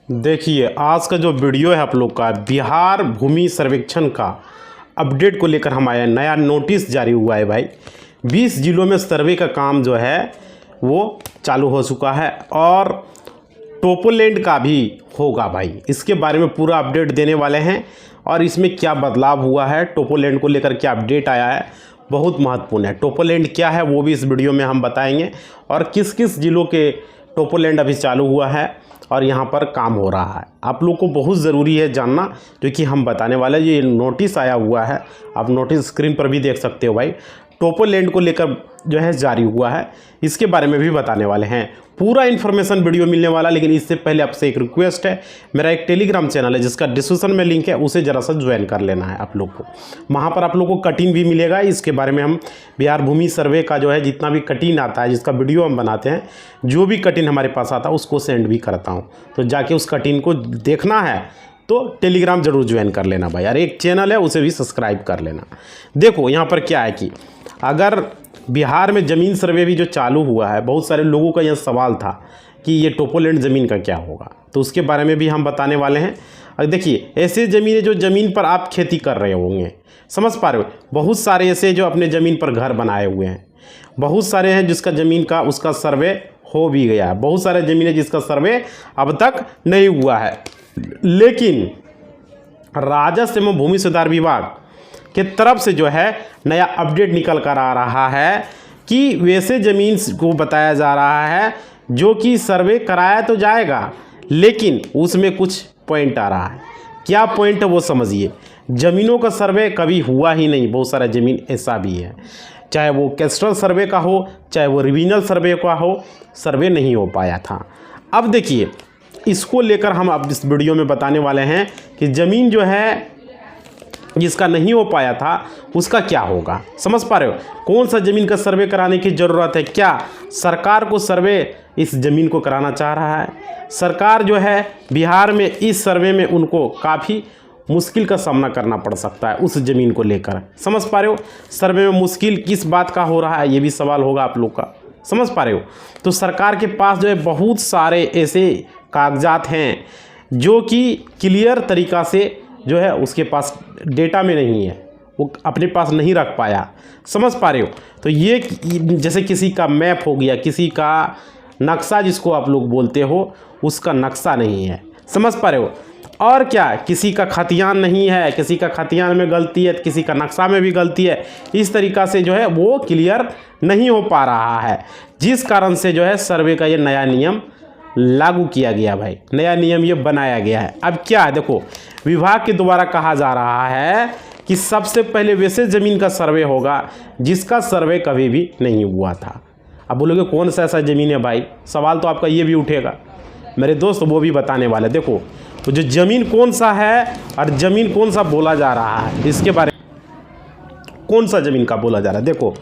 देखिए, आज का जो वीडियो है आप लोग का बिहार भूमि सर्वेक्षण का अपडेट को लेकर हम आए हैं। नया नोटिस जारी हुआ है भाई। 20 जिलों में सर्वे का काम जो है वो चालू हो चुका है और टोपोलैंड का भी होगा भाई। इसके बारे में पूरा अपडेट देने वाले हैं और इसमें क्या बदलाव हुआ है, टोपोलैंड को लेकर क्या अपडेट आया है, बहुत महत्वपूर्ण है। टोपोलैंड क्या है वो भी इस वीडियो में हम बताएंगे और किस किस जिलों के टोपोलैंड अभी चालू हुआ है और यहाँ पर काम हो रहा है। आप लोग को बहुत ज़रूरी है जानना, जो कि हम बताने वाले। ये नोटिस आया हुआ है, आप नोटिस स्क्रीन पर भी देख सकते हो भाई। टोपोलैंड को लेकर जो है जारी हुआ है, इसके बारे में भी बताने वाले हैं। पूरा इन्फॉर्मेशन वीडियो मिलने वाला, लेकिन इससे पहले आपसे एक रिक्वेस्ट है। मेरा एक टेलीग्राम चैनल है जिसका डिस्क्रिप्शन में लिंक है, उसे ज़रा सा ज्वाइन कर लेना है आप लोग को। वहाँ पर आप लोग को कटिंग भी मिलेगा। इसके बारे में हम बिहार भूमि सर्वे का जो है जितना भी कटिंग आता है, जिसका वीडियो हम बनाते हैं, जो भी कटिंग हमारे पास आता है उसको सेंड भी करता हूँ। तो जाके उस कटिंग को देखना है तो टेलीग्राम जरूर ज्वाइन कर लेना भाई। यार एक चैनल है उसे भी सब्सक्राइब कर लेना। देखो यहाँ पर क्या है कि अगर बिहार में ज़मीन सर्वे भी जो चालू हुआ है, बहुत सारे लोगों का यह सवाल था कि ये टोपोलैंड ज़मीन का क्या होगा, तो उसके बारे में भी हम बताने वाले हैं। अब देखिए, ऐसे ज़मीनें जो ज़मीन पर आप खेती कर रहे होंगे, समझ पा रहे हो, बहुत सारे ऐसे जो अपने ज़मीन पर घर बनाए हुए हैं, बहुत सारे हैं जिसका ज़मीन का उसका सर्वे हो भी गया है, बहुत सारे ज़मीन है जिसका सर्वे अब तक नहीं हुआ है। लेकिन राजस्व एवं भूमि सुधार विभाग के तरफ से जो है नया अपडेट निकल कर आ रहा है कि वैसे ज़मीन को बताया जा रहा है जो कि सर्वे कराया तो जाएगा, लेकिन उसमें कुछ पॉइंट आ रहा है। क्या पॉइंट है वो समझिए। ज़मीनों का सर्वे कभी हुआ ही नहीं, बहुत सारा ज़मीन ऐसा भी है, चाहे वो कैस्ट्रल सर्वे का हो, चाहे वो रिविजनल सर्वे का हो, सर्वे नहीं हो पाया था। अब देखिए, इसको लेकर हम अब इस वीडियो में बताने वाले हैं कि ज़मीन जो है जिसका नहीं हो पाया था उसका क्या होगा। समझ पा रहे हो, कौन सा ज़मीन का सर्वे कराने की ज़रूरत है, क्या सरकार को सर्वे इस ज़मीन को कराना चाह रहा है। सरकार जो है बिहार में इस सर्वे में उनको काफ़ी मुश्किल का सामना करना पड़ सकता है उस ज़मीन को लेकर। समझ पा रहे हो, सर्वे में मुश्किल किस बात का हो रहा है, ये भी सवाल होगा आप लोग का। समझ पा रहे हो, तो सरकार के पास जो है बहुत सारे ऐसे कागजात हैं जो कि क्लियर तरीक़ा से जो है उसके पास डेटा में नहीं है, वो अपने पास नहीं रख पाया। समझ पा रहे हो, तो ये जैसे किसी का मैप हो गया, किसी का नक्शा जिसको आप लोग बोलते हो, उसका नक्शा नहीं है। समझ पा रहे हो, और क्या, किसी का खतियान नहीं है, किसी का खतियान में गलती है, किसी का नक्शा में भी गलती है। इस तरीक़ा से जो है वो क्लियर नहीं हो पा रहा है, जिस कारण से जो है सर्वे का ये नया नियम लागू किया गया भाई। नया नियम ये बनाया गया है। अब क्या है, देखो, विभाग के द्वारा कहा जा रहा है कि सबसे पहले वैसे ज़मीन का सर्वे होगा जिसका सर्वे कभी भी नहीं हुआ था। अब बोलोगे कौन सा ऐसा ज़मीन है भाई, सवाल तो आपका ये भी उठेगा मेरे दोस्त, वो भी बताने वाले। देखो, तो जो ज़मीन कौन सा है और ज़मीन कौन सा बोला जा रहा है, इसके बारे में कौन सा ज़मीन का बोला जा रहा है। देखो,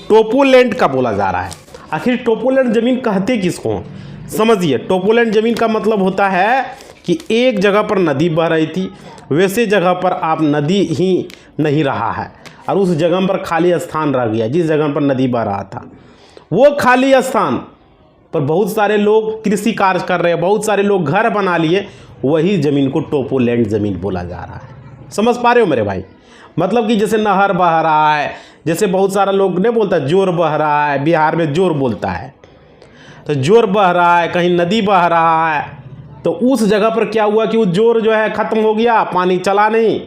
टोपोलैंड का बोला जा रहा है। आखिर टोपोलैंड ज़मीन कहते किसको समझिए। टोपोलैंड ज़मीन का मतलब होता है कि एक जगह पर नदी बह रही थी, वैसे जगह पर आप नदी ही नहीं रहा है और उस जगह पर खाली स्थान रह गया। जिस जगह पर नदी बह रहा था वो खाली स्थान पर बहुत सारे लोग कृषि कार्य कर रहे हैं, बहुत सारे लोग घर बना लिए, वही ज़मीन को टोपोलैंड ज़मीन बोला जा रहा है। समझ पा रहे हो मेरे भाई, मतलब कि जैसे नहर बह रहा है, जैसे बहुत सारा लोग नहीं बोलता जोर बह रहा है, बिहार में जोर बोलता है, तो जोर बह रहा है, कहीं नदी बह रहा है, तो उस जगह पर क्या हुआ कि वो जोर जो है ख़त्म हो गया, पानी चला नहीं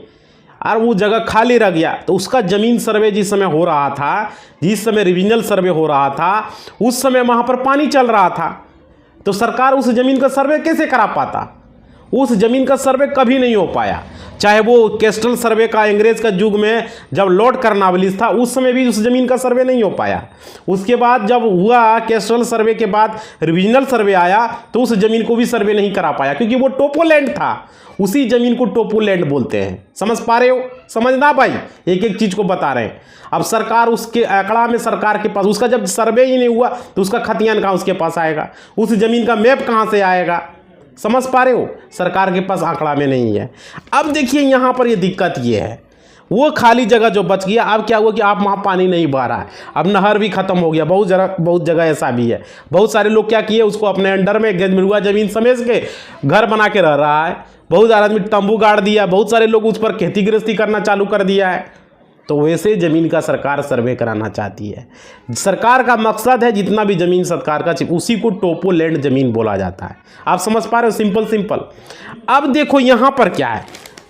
और वो जगह खाली रह गया। तो उसका ज़मीन सर्वे जिस समय हो रहा था, जिस समय रिविजनल सर्वे हो रहा था, उस समय वहाँ पर पानी चल रहा था। तो सरकार उस ज़मीन का सर्वे कैसे करा पाता, उस ज़मीन का सर्वे कभी नहीं हो पाया। चाहे वो कैस्ट्रल सर्वे का अंग्रेज़ का युग में जब लॉर्ड कार्नवालिस था, उस समय भी उस ज़मीन का सर्वे नहीं हो पाया। उसके बाद जब हुआ कैस्ट्रल सर्वे के बाद रिविजनल सर्वे आया, तो उस ज़मीन को भी सर्वे नहीं करा पाया, क्योंकि वो टोपोलैंड था। उसी ज़मीन को टोपोलैंड बोलते हैं। समझ पा रहे हो, समझना भाई, एक एक चीज़ को बता रहे हैं। अब सरकार उसके आंकड़ा में, सरकार के पास उसका जब सर्वे ही नहीं हुआ तो उसका खतियान कहाँ उसके पास आएगा, उस ज़मीन का मैप कहाँ से आएगा। समझ पा रहे हो, सरकार के पास आंकड़ा में नहीं है। अब देखिए यहाँ पर ये दिक्कत ये है, वो खाली जगह जो बच गया, अब क्या हुआ कि आप वहाँ पानी नहीं बह रहा है, अब नहर भी खत्म हो गया। बहुत जगह ऐसा भी है। बहुत सारे लोग क्या किए, उसको अपने अंडर में गजमिरुआ जमीन समझ के घर बना के रह रहा है। बहुत सारे आदमी तंबू गाड़ दिया, बहुत सारे लोग उस पर खेती गृहस्थी करना चालू कर दिया है। तो वैसे ज़मीन का सरकार सर्वे कराना चाहती है। सरकार का मकसद है जितना भी ज़मीन सरकार का उसी को टोपो लैंड ज़मीन बोला जाता है। आप समझ पा रहे हो? सिंपल। अब देखो यहाँ पर क्या है,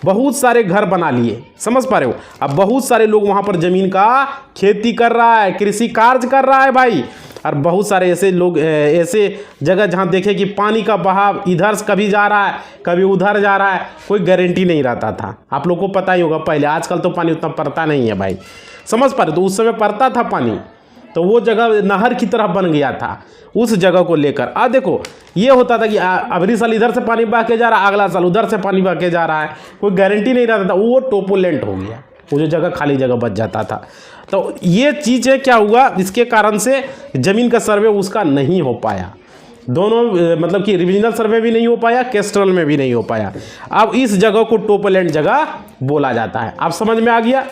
बहुत सारे घर बना लिए, समझ पा रहे हो? अब बहुत सारे लोग वहाँ पर ज़मीन का खेती कर रहा है, कृषि कार्य कर रहा है भाई। और बहुत सारे ऐसे लोग, ऐसे जगह जहाँ देखे कि पानी का बहाव इधर से कभी जा रहा है, कभी उधर जा रहा है, कोई गारंटी नहीं रहता था। आप लोगों को पता ही होगा पहले, आजकल तो पानी उतना पड़ता नहीं है भाई, समझ पा रहे? तो उस समय पड़ता था पानी, तो वो जगह नहर की तरह बन गया था उस जगह को लेकर। अब देखो ये होता था कि अगली साल इधर से पानी बह के जा रहा है, अगला साल उधर से पानी बह के जा रहा है, कोई गारंटी नहीं रहता था। वो टोपो लैंड हो गया, वो जो जगह खाली जगह बच जाता था। तो ये चीज़ है, क्या हुआ, इसके कारण से ज़मीन का सर्वे उसका नहीं हो पाया। दोनों मतलब कि रिविजनल सर्वे भी नहीं हो पाया, कैस्ट्रल में भी नहीं हो पाया। अब इस जगह को टोपो लैंड जगह बोला जाता है। आप समझ में आ गया?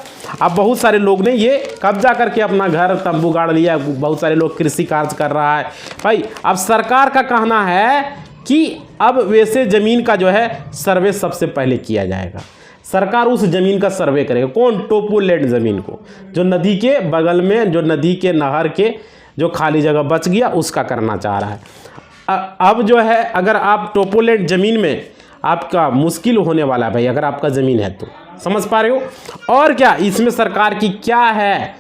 अब बहुत सारे लोग ने ये कब्जा करके अपना घर तंबू गाड़ लिया, बहुत सारे लोग कृषि कार्य कर रहा है भाई। अब सरकार का कहना है कि अब वैसे ज़मीन का जो है सर्वे सबसे पहले किया जाएगा। सरकार उस ज़मीन का सर्वे करेगा। कौन? टोपो लैंड ज़मीन को, जो नदी के बगल में, जो नदी के नहर के जो खाली जगह बच गया उसका करना चाह रहा है। अब जो है, अगर आप टोपो लैंड ज़मीन में आपका मुश्किल होने वाला है भाई, अगर आपका ज़मीन है तो, समझ पा रहे हो? और क्या इसमें सरकार की क्या है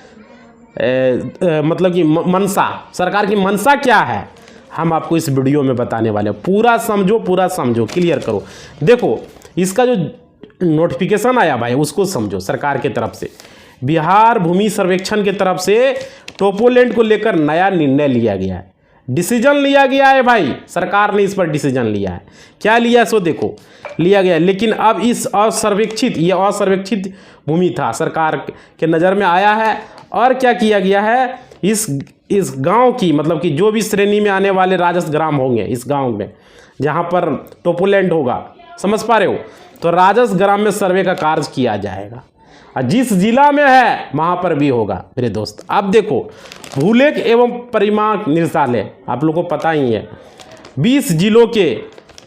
मतलब कि मनसा, सरकार की मनसा क्या है, हम आपको इस वीडियो में बताने वाले हैं। पूरा समझो, क्लियर करो। देखो इसका जो नोटिफिकेशन आया भाई उसको समझो। सरकार के तरफ से, बिहार भूमि सर्वेक्षण के तरफ से टोपो लैंड को लेकर नया निर्णय लिया गया है, डिसीजन लिया गया है भाई। सरकार ने इस पर डिसीजन लिया है। क्या लिया सो देखो, लिया गया। लेकिन अब इस असर्वेक्षित भूमि था, सरकार के नज़र में आया है। और क्या किया गया है, इस गांव की, मतलब कि जो भी श्रेणी में आने वाले राजस्व ग्राम होंगे इस गांव में, जहां पर टोपो लैंड होगा, समझ पा रहे हो? तो राजस्व ग्राम में सर्वे का कार्य किया जाएगा, और जिस जिला में है वहाँ पर भी होगा मेरे दोस्त। अब देखो, भूलेख एवं परिमाण निदेशालय, आप लोगों को पता ही है, 20 जिलों के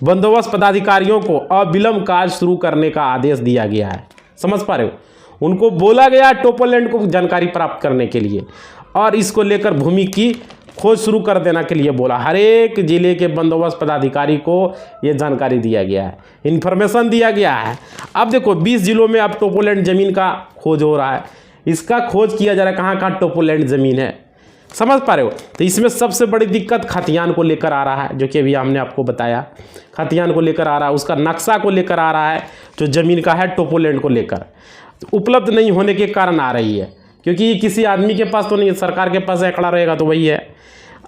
बंदोबस्त पदाधिकारियों को अविलंब कार्य शुरू करने का आदेश दिया गया है। समझ पा रहे हो? उनको बोला गया टोपो लैंड को जानकारी प्राप्त करने के लिए, और इसको लेकर भूमि की खोज शुरू कर देने के लिए बोला। हर एक जिले के बंदोबस्त पदाधिकारी को ये जानकारी दिया गया है, इन्फॉर्मेशन दिया गया है। अब देखो 20 जिलों में अब टोपो लैंड ज़मीन का खोज हो रहा है, इसका खोज किया जा रहा है कहाँ कहाँ टोपो लैंड ज़मीन है। समझ पा रहे हो? तो इसमें सबसे बड़ी दिक्कत खतियान को लेकर आ रहा है, जो कि अभी हमने आपको बताया। खतियान को लेकर आ रहा है, उसका नक्शा को लेकर आ रहा है, जो ज़मीन का है टोपो लैंड को लेकर उपलब्ध नहीं होने के कारण आ रही है, क्योंकि ये किसी आदमी के पास तो नहीं है, सरकार के पास आंकड़ा रहेगा तो वही है।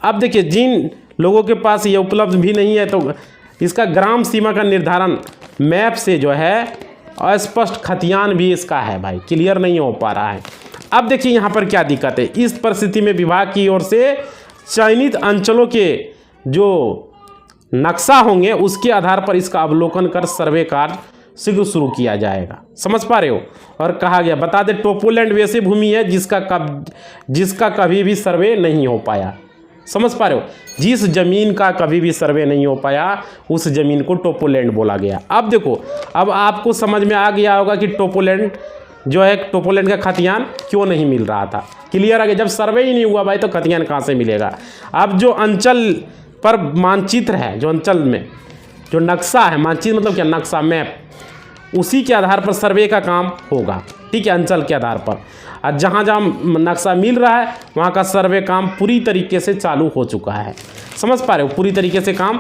अब देखिए, जिन लोगों के पास ये उपलब्ध भी नहीं है, तो इसका ग्राम सीमा का निर्धारण मैप से जो है अस्पष्ट खतियान भी इसका है भाई, क्लियर नहीं हो पा रहा है। अब देखिए यहाँ पर क्या दिक्कत है। इस परिस्थिति में विभाग की ओर से चयनित अंचलों के जो नक्शा होंगे उसके आधार पर इसका अवलोकन कर सर्वे कार्य शीघ्र शुरू किया जाएगा। समझ पा रहे हो? और कहा गया, बता दे, टोपो लैंड वैसी भूमि है जिसका कभी भी सर्वे नहीं हो पाया। समझ पा रहे हो? जिस जमीन का कभी भी सर्वे नहीं हो पाया उस जमीन को टोपो लैंड बोला गया। अब देखो, अब आपको समझ में आ गया होगा कि टोपो लैंड जो है, टोपो लैंड का खतियान क्यों नहीं मिल रहा था। क्लियर आ गया? जब सर्वे ही नहीं हुआ भाई तो खतियान कहाँ से मिलेगा। अब जो अंचल पर मानचित्र है, जो अंचल में जो नक्शा है, मानचित्र मतलब क्या, नक्शा, मैप, उसी के आधार पर सर्वे का काम होगा। ठीक है, अंचल के आधार पर। और जहाँ जहाँ नक्शा मिल रहा है वहाँ का सर्वे काम पूरी तरीके से चालू हो चुका है। समझ पा रहे हो? पूरी तरीके से काम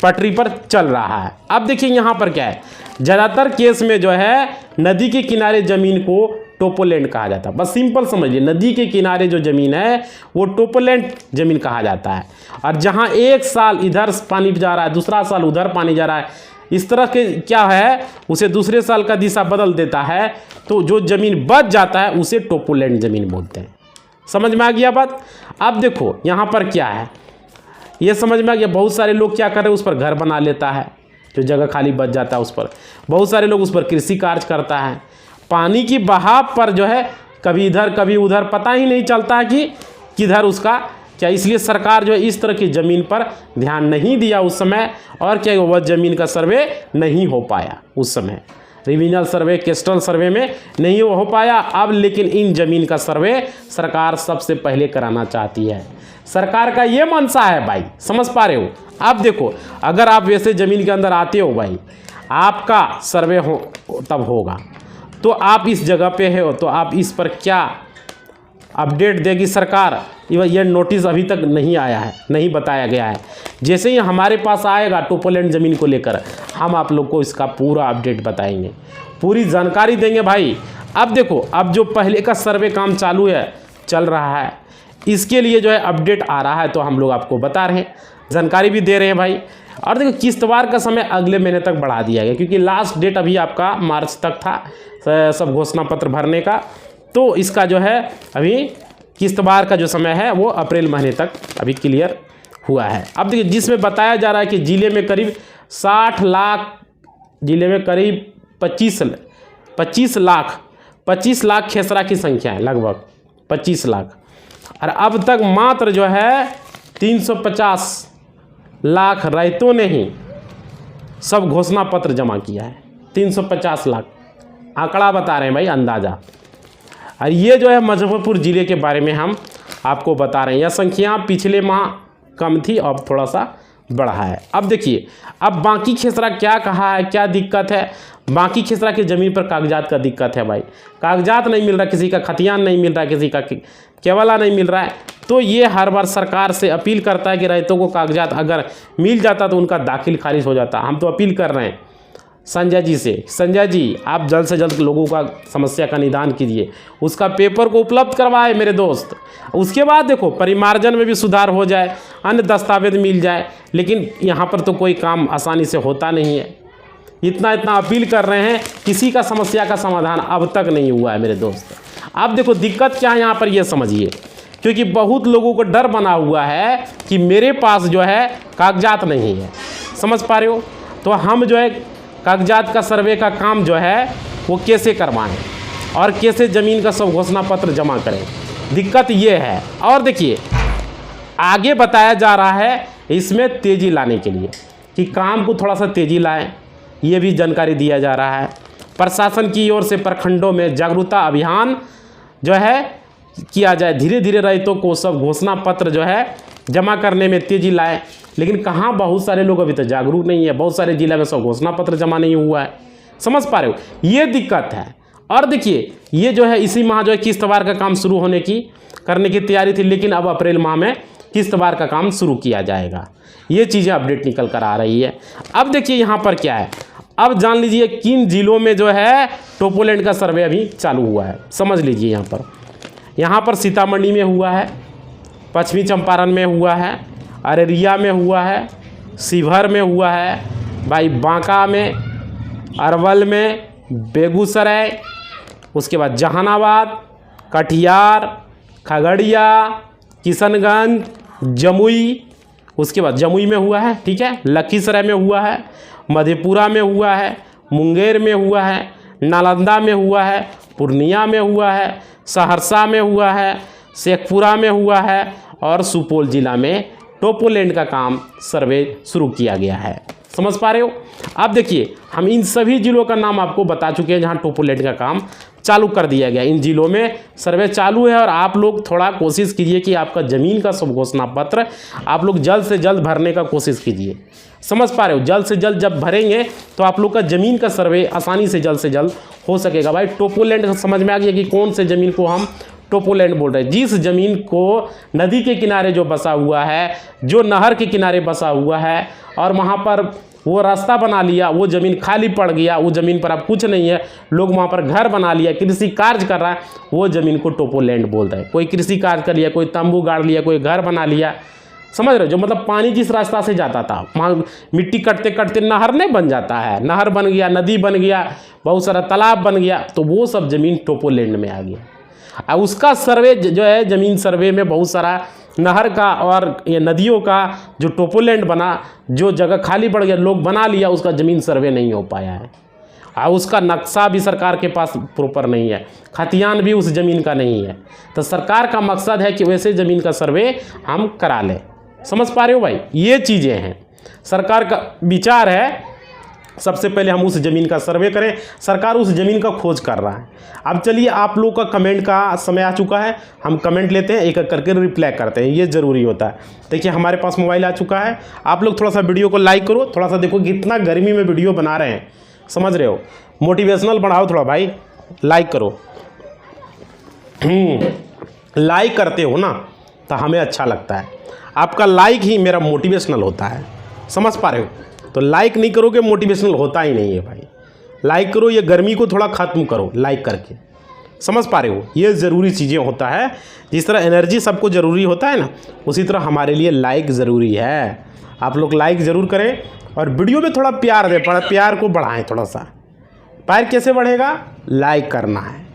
पटरी पर चल रहा है। अब देखिए यहाँ पर क्या है, ज़्यादातर केस में जो है नदी के किनारे ज़मीन को टोपो लैंड कहा जाता है। बस सिंपल समझिए, नदी के किनारे जो ज़मीन है वो टोपो लैंड ज़मीन कहा जाता है। और जहाँ एक साल इधर पानी जा रहा है, दूसरा साल उधर पानी जा रहा है, इस तरह के क्या है, उसे दूसरे साल का दिशा बदल देता है, तो जो ज़मीन बच जाता है उसे टोपो लैंड ज़मीन बोलते हैं। समझ में आ गया बात? अब देखो यहाँ पर क्या है, ये समझ में आ गया। बहुत सारे लोग क्या कर रहे हैं, उस पर घर बना लेता है, जो जगह खाली बच जाता है उस पर। बहुत सारे लोग उस पर कृषि कार्य करता है, पानी की बहाव पर जो है कभी इधर कभी उधर पता ही नहीं चलता है कि किधर उसका क्या, इसलिए सरकार जो है इस तरह की ज़मीन पर ध्यान नहीं दिया उस समय, और क्या वह ज़मीन का सर्वे नहीं हो पाया उस समय, रिविजनल सर्वे कैस्ट्रल सर्वे में नहीं हो पाया। अब लेकिन इन ज़मीन का सर्वे सरकार सबसे पहले कराना चाहती है, सरकार का ये मंशा है भाई, समझ पा रहे हो। अब देखो अगर आप वैसे ज़मीन के अंदर आते हो भाई, आपका सर्वे हो तब होगा, तो आप इस जगह पे हो तो आप इस पर क्या अपडेट देगी सरकार, ये नोटिस अभी तक नहीं आया है, नहीं बताया गया है। जैसे ही हमारे पास आएगा टोपोलैंड ज़मीन को लेकर, हम आप लोग को इसका पूरा अपडेट बताएंगे, पूरी जानकारी देंगे भाई। अब देखो अब जो पहले का सर्वे काम चालू है, चल रहा है, इसके लिए जो है अपडेट आ रहा है तो हम लोग आपको बता रहे हैं, जानकारी भी दे रहे हैं भाई। और देखो किस्तवार का समय अगले महीने तक बढ़ा दिया गया, क्योंकि लास्ट डेट अभी आपका मार्च तक था सब घोषणा पत्र भरने का, तो इसका जो है अभी किस्तवार का जो समय है वो अप्रैल महीने तक अभी क्लियर हुआ है। अब देखिए जिसमें बताया जा रहा है कि ज़िले में करीब 60 लाख, ज़िले में करीब 25 लाख खेसरा की संख्या है, लगभग 25 लाख, और अब तक मात्र जो है 350 लाख रैयतों ने ही सब घोषणा पत्र जमा किया है। 350 लाख आंकड़ा बता रहे हैं भाई, अंदाज़ा। और ये जो है मुजफ्फरपुर ज़िले के बारे में हम आपको बता रहे हैं, यह संख्या पिछले माह कम थी, अब थोड़ा सा बढ़ा है। अब देखिए अब बाकी खेसरा क्या कहा है, क्या दिक्कत है। बाकी खेसरा की ज़मीन पर कागजात का दिक्कत है भाई, कागजात नहीं मिल रहा, किसी का खतियान नहीं मिल रहा, किसी का केवला नहीं मिल रहा है। तो ये हर बार सरकार से अपील करता है कि रैयतों को कागजात अगर मिल जाता तो उनका दाखिल खारिज हो जाता। हम तो अपील कर रहे हैं संजय जी से, संजय जी आप जल्द से जल्द लोगों का समस्या का निदान कीजिए, उसका पेपर को उपलब्ध करवाए मेरे दोस्त। उसके बाद देखो परिमार्जन में भी सुधार हो जाए, अन्य दस्तावेज मिल जाए, लेकिन यहाँ पर तो कोई काम आसानी से होता नहीं है। इतना अपील कर रहे हैं, किसी का समस्या का समाधान अब तक नहीं हुआ है मेरे दोस्त। अब देखो दिक्कत क्या है यहाँ पर, ये समझिए, क्योंकि बहुत लोगों को डर बना हुआ है कि मेरे पास जो है कागजात नहीं है, समझ पा रहे हो। तो हम जो है कागजात का सर्वे का काम जो है वो कैसे करवाएं और कैसे ज़मीन का सब घोषणा पत्र जमा करें, दिक्कत ये है। और देखिए आगे बताया जा रहा है इसमें तेज़ी लाने के लिए कि काम को थोड़ा सा तेज़ी लाएं, ये भी जानकारी दिया जा रहा है। प्रशासन की ओर से प्रखंडों में जागरूकता अभियान जो है किया जाए, धीरे धीरे रैयतों को सब घोषणा पत्र जो है जमा करने में तेज़ी लाएं। लेकिन कहाँ बहुत सारे लोग अभी तक जागरूक नहीं है, बहुत सारे जिला में सब घोषणा पत्र जमा नहीं हुआ है, समझ पा रहे हो, ये दिक्कत है। और देखिए ये जो है इसी माह जो है किस्तवार का काम शुरू करने की तैयारी थी, लेकिन अब अप्रैल माह में किस्तवार का काम शुरू किया जाएगा। ये चीज़ें अपडेट निकल कर आ रही है। अब देखिए यहाँ पर क्या है, अब जान लीजिए किन जिलों में जो है टोपोलैंड का सर्वे अभी चालू हुआ है, समझ लीजिए। यहाँ पर सीतामढ़ी में हुआ है, पश्चिमी चंपारण में हुआ है, अररिया में हुआ है, शिवहर में हुआ है भाई, बांका में, अरवल में, बेगूसराय, उसके बाद जहानाबाद, कटिहार, खगड़िया, किशनगंज, जमुई, उसके बाद जमुई में हुआ है, ठीक है, लखीसराय में हुआ है, मधेपुरा में हुआ है, मुंगेर में हुआ है, नालंदा में हुआ है, पूर्णिया में हुआ है, सहरसा में हुआ है, शेखपुरा में हुआ है, और सुपौल जिला में टोपोलैंड का काम सर्वे शुरू किया गया है, समझ पा रहे हो। अब देखिए हम इन सभी जिलों का नाम आपको बता चुके हैं जहां टोपोलैंड का काम चालू कर दिया गया। इन जिलों में सर्वे चालू है और आप लोग थोड़ा कोशिश कीजिए कि आपका ज़मीन का सब घोषणा पत्र आप लोग जल्द से जल्द भरने का कोशिश कीजिए, समझ पा रहे हो। जल्द से जल्द जब भरेंगे तो आप लोग का ज़मीन का सर्वे आसानी से जल्द हो सकेगा भाई। टोपोलैंड समझ में आ गया कि कौन से ज़मीन को हम टोपोलैंड बोल रहे हैं, जिस ज़मीन को नदी के किनारे जो बसा हुआ है, जो नहर के किनारे बसा हुआ है और वहाँ पर वो रास्ता बना लिया, वो ज़मीन खाली पड़ गया, वो ज़मीन पर अब कुछ नहीं है, लोग वहाँ पर घर बना लिया, कृषि कार्य कर रहा है, वो ज़मीन को टोपोलैंड बोल रहे हैं। कोई कृषि कार्य कर लिया, कोई तंबू गाड़ लिया, कोई घर बना लिया, समझ रहे हो। जो मतलब पानी जिस रास्ता से जाता था वहाँ मिट्टी कटते कटते नहर नहीं बन जाता है, नहर बन गया, नदी बन गया, बहुत सारा तालाब बन गया, तो वो सब ज़मीन टोपोलैंड में आ गया। और उसका सर्वे जो है ज़मीन सर्वे में बहुत सारा नहर का और ये नदियों का जो टोपोलैंड बना, जो जगह खाली पड़ गया, लोग बना लिया, उसका ज़मीन सर्वे नहीं हो पाया है। और उसका नक्शा भी सरकार के पास प्रॉपर नहीं है, खतियान भी उस ज़मीन का नहीं है। तो सरकार का मकसद है कि वैसे ज़मीन का सर्वे हम करा लें। समझ पा रहे हो भाई, ये चीज़ें हैं। सरकार का विचार है सबसे पहले हम उस ज़मीन का सर्वे करें, सरकार उस ज़मीन का खोज कर रहा है। अब चलिए, आप लोग का कमेंट का समय आ चुका है, हम कमेंट लेते हैं, एक एक करके रिप्लाई करते हैं, ये ज़रूरी होता है। देखिए हमारे पास मोबाइल आ चुका है, आप लोग थोड़ा सा वीडियो को लाइक करो, थोड़ा सा देखो कितना गर्मी में वीडियो बना रहे हैं, समझ रहे हो, मोटिवेशनल बढ़ाओ थोड़ा भाई, लाइक करो। लाइक करते हो ना तो हमें अच्छा लगता है, आपका लाइक ही मेरा मोटिवेशनल होता है, समझ पा रहे हो। तो लाइक नहीं करोगे मोटिवेशनल होता ही नहीं है भाई। लाइक करो, ये गर्मी को थोड़ा ख़त्म करो लाइक करके, समझ पा रहे हो, ये ज़रूरी चीज़ें होता है। जिस तरह एनर्जी सबको ज़रूरी होता है ना, उसी तरह हमारे लिए लाइक ज़रूरी है। आप लोग लाइक ज़रूर करें और वीडियो में थोड़ा प्यार दें, प्यार को बढ़ाएं थोड़ा सा। प्यार कैसे बढ़ेगा? लाइक करना है,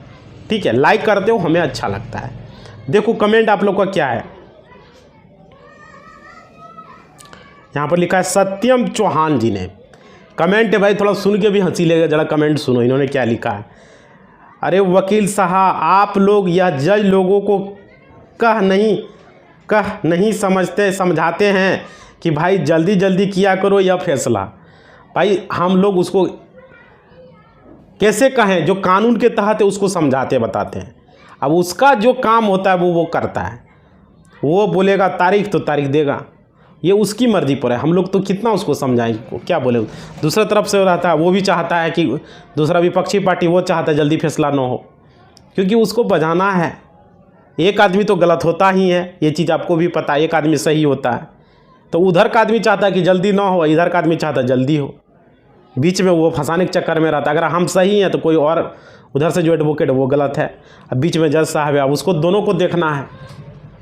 ठीक है, लाइक करते हो हमें अच्छा लगता है। देखो कमेंट आप लोग का क्या है, यहाँ पर लिखा है सत्यम चौहान जी ने कमेंट है भाई, थोड़ा सुन के भी हंसी लेगा, जरा कमेंट सुनो इन्होंने क्या लिखा है। अरे वकील साहब, आप लोग या जज लोगों को कह नहीं समझाते हैं कि भाई जल्दी जल्दी किया करो यह फैसला। भाई हम लोग उसको कैसे कहें, जो कानून के तहत है उसको समझाते बताते हैं। अब उसका जो काम होता है वो करता है, वो बोलेगा तारीख तो तारीख देगा, ये उसकी मर्ज़ी पर है। हम लोग तो कितना उसको समझाएं, क्या बोले। दूसरा तरफ से रहता है, वो भी चाहता है कि दूसरा विपक्षी पार्टी वो चाहता है जल्दी फैसला ना हो, क्योंकि उसको बजाना है। एक आदमी तो गलत होता ही है, ये चीज़ आपको भी पता है, एक आदमी सही होता है। तो उधर का आदमी चाहता है कि जल्दी ना हो, इधर का आदमी चाहता है जल्दी हो, बीच में वो फंसाने के चक्कर में रहता है। अगर हम सही हैं तो कोई और उधर से जो एडवोकेट है वो गलत है, अब बीच में जज साहब है, अब उसको दोनों को देखना है,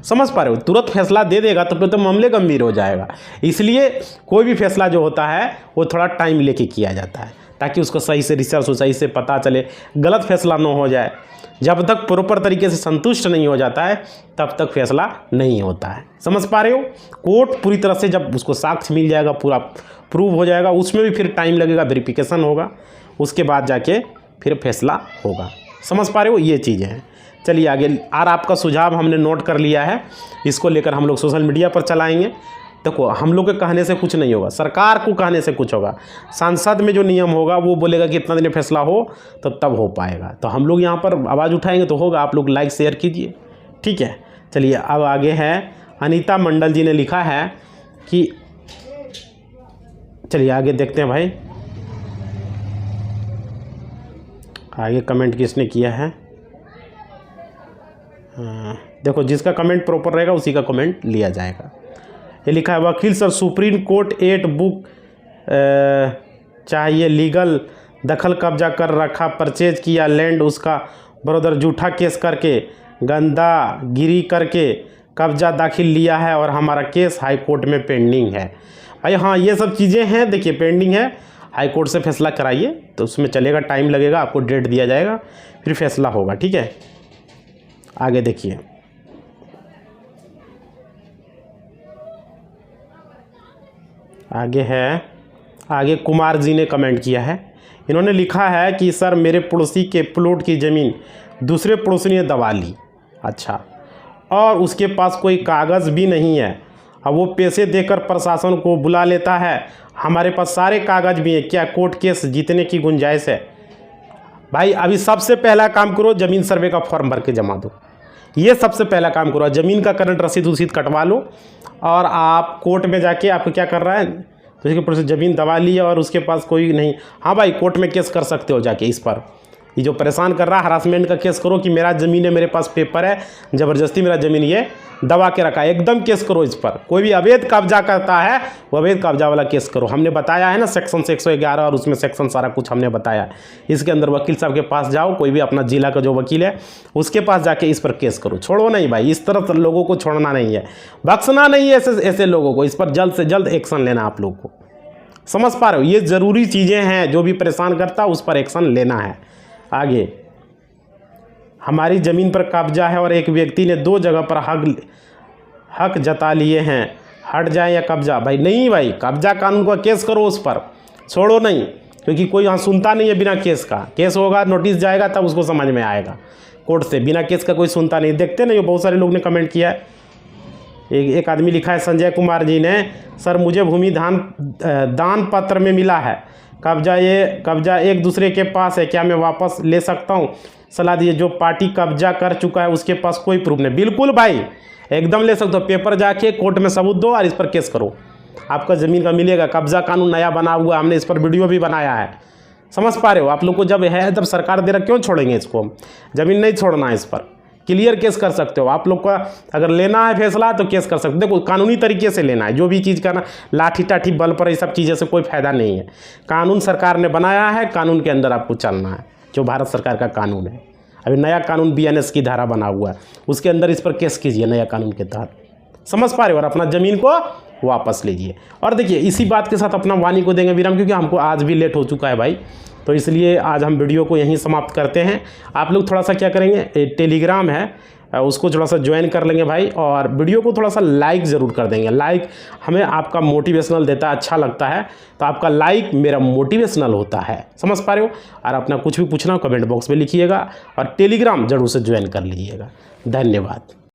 समझ पा रहे हो। तुरंत फैसला दे देगा तो फिर तो मामले गंभीर हो जाएगा। इसलिए कोई भी फैसला जो होता है वो थोड़ा टाइम लेके किया जाता है, ताकि उसको सही से रिसर्च हो, सही से पता चले, गलत फैसला ना हो जाए। जब तक प्रॉपर तरीके से संतुष्ट नहीं हो जाता है तब तक फैसला नहीं होता है, समझ पा रहे हो। कोर्ट पूरी तरह से जब उसको साक्ष्य मिल जाएगा, पूरा प्रूव हो जाएगा, उसमें भी फिर टाइम लगेगा, वेरिफिकेशन होगा, उसके बाद जाके फिर फैसला होगा, समझ पा रहे हो, ये चीज़ें हैं। चलिए आगे, और आपका सुझाव हमने नोट कर लिया है, इसको लेकर हम लोग सोशल मीडिया पर चलाएंगे। देखो हम लोग के कहने से कुछ नहीं होगा, सरकार को कहने से कुछ होगा। संसद में जो नियम होगा वो बोलेगा कि इतना दिन फैसला हो तो तब हो पाएगा, तो हम लोग यहाँ पर आवाज़ उठाएंगे तो होगा। आप लोग लाइक शेयर कीजिए, ठीक है। चलिए अब आगे है, अनीता मंडल जी ने लिखा है कि, चलिए आगे देखते हैं भाई, आगे कमेंट किसने किया है। देखो जिसका कमेंट प्रॉपर रहेगा उसी का कमेंट लिया जाएगा। ये लिखा है, वकील सर सुप्रीम कोर्ट 8 बुक चाहिए, लीगल दखल कब्जा कर रखा, परचेज किया लैंड, उसका ब्रदर झूठा केस करके गंदागिरी करके कब्जा दाखिल लिया है और हमारा केस हाई कोर्ट में पेंडिंग है। भाई हाँ, ये सब चीज़ें हैं, देखिए पेंडिंग है, हाई कोर्ट से फैसला कराइए तो उसमें चलेगा, टाइम लगेगा, आपको डेट दिया जाएगा, फिर फैसला होगा, ठीक है। आगे देखिए, आगे है, आगे कुमार जी ने कमेंट किया है। इन्होंने लिखा है कि सर मेरे पड़ोसी के प्लॉट की ज़मीन दूसरे पड़ोसी ने दबा ली, अच्छा, और उसके पास कोई कागज़ भी नहीं है, अब वो पैसे देकर प्रशासन को बुला लेता है, हमारे पास सारे कागज़ भी हैं, क्या कोर्ट केस जीतने की गुंजाइश है? भाई अभी सबसे पहला काम करो, ज़मीन सर्वे का फॉर्म भर के जमा दो, ये सबसे पहला काम करो। ज़मीन का करंट रसीद कटवा लो, और आप कोर्ट में जाके आपको क्या कर रहा है, तो इसके ऊपर से ज़मीन दबा ली और उसके पास कोई नहीं, हाँ भाई कोर्ट में केस कर सकते हो जाके इस पर। ये जो परेशान कर रहा है, हरासमेंट का केस करो कि मेरा ज़मीन है, मेरे पास पेपर है, ज़बरदस्ती मेरा ज़मीन ये दबा के रखा है, एकदम केस करो इस पर। कोई भी अवैध कब्जा करता है वो अवैध कब्जा वाला केस करो। हमने बताया है ना सेक्शन से 111, और उसमें सेक्शन सारा कुछ हमने बताया। इसके अंदर वकील साहब के पास जाओ, कोई भी अपना जिला का जो वकील है उसके पास जाके इस पर केस करो। छोड़ो नहीं भाई, इस तरह लोगों को छोड़ना नहीं है, बख्शना नहीं है ऐसे लोगों को। इस पर जल्द से जल्द एक्शन लेना आप लोग को, समझ पा रहे हो। ये ज़रूरी चीज़ें हैं, जो भी परेशान करता उस पर एक्शन लेना है। आगे, हमारी ज़मीन पर कब्जा है और एक व्यक्ति ने 2 जगह पर हक जता लिए हैं, हट जाए या कब्जा? भाई नहीं भाई, कब्जा कानून का केस करो उस पर, छोड़ो नहीं। क्योंकि कोई यहाँ सुनता नहीं है बिना केस का। केस होगा, नोटिस जाएगा, तब उसको समझ में आएगा कोर्ट से। बिना केस का कोई सुनता नहीं। देखते नहीं हो, बहुत सारे लोग ने कमेंट किया है। एक आदमी लिखा है, संजय कुमार जी ने, सर मुझे भूमि दान पत्र में मिला है, कब्जा एक दूसरे के पास है, क्या मैं वापस ले सकता हूँ? सलाह दीजिए। जो पार्टी कब्जा कर चुका है उसके पास कोई प्रूफ नहीं। बिल्कुल भाई, एकदम ले सकते हो। पेपर जाके कोर्ट में सबूत दो और इस पर केस करो, आपका ज़मीन का मिलेगा। कब्जा कानून नया बना हुआ, हमने इस पर वीडियो भी बनाया है। समझ पा रहे हो? आप लोग को जब है, जब सरकार दे रहा, क्यों छोड़ेंगे इसको? ज़मीन नहीं छोड़ना है, इस पर क्लियर केस कर सकते हो। आप लोग का अगर लेना है फैसला तो केस कर सकते हो। देखो, कानूनी तरीके से लेना है। जो भी चीज़ करना, लाठी टाठी बल पर, ये सब चीज़ें से कोई फायदा नहीं है। कानून सरकार ने बनाया है, कानून के अंदर आपको चलना है, जो भारत सरकार का कानून है। अभी नया कानून BNS की धारा बना हुआ है, उसके अंदर इस पर केस कीजिए नया कानून के तहत। समझ पा रहे हो? और अपना ज़मीन को वापस लीजिए। और देखिए, इसी बात के साथ अपना वाणी को देंगे विराम, क्योंकि हमको आज भी लेट हो चुका है भाई। तो इसलिए आज हम वीडियो को यहीं समाप्त करते हैं। आप लोग थोड़ा सा क्या करेंगे, टेलीग्राम है उसको थोड़ा सा ज्वाइन कर लेंगे भाई, और वीडियो को थोड़ा सा लाइक ज़रूर कर देंगे। लाइक हमें आपका मोटिवेशनल देता है, अच्छा लगता है। तो आपका लाइक मेरा मोटिवेशनल होता है। समझ पा रहे हो? और अपना कुछ भी पूछना हो कमेंट बॉक्स में लिखिएगा, और टेलीग्राम जरूर से ज्वाइन कर लीजिएगा। धन्यवाद।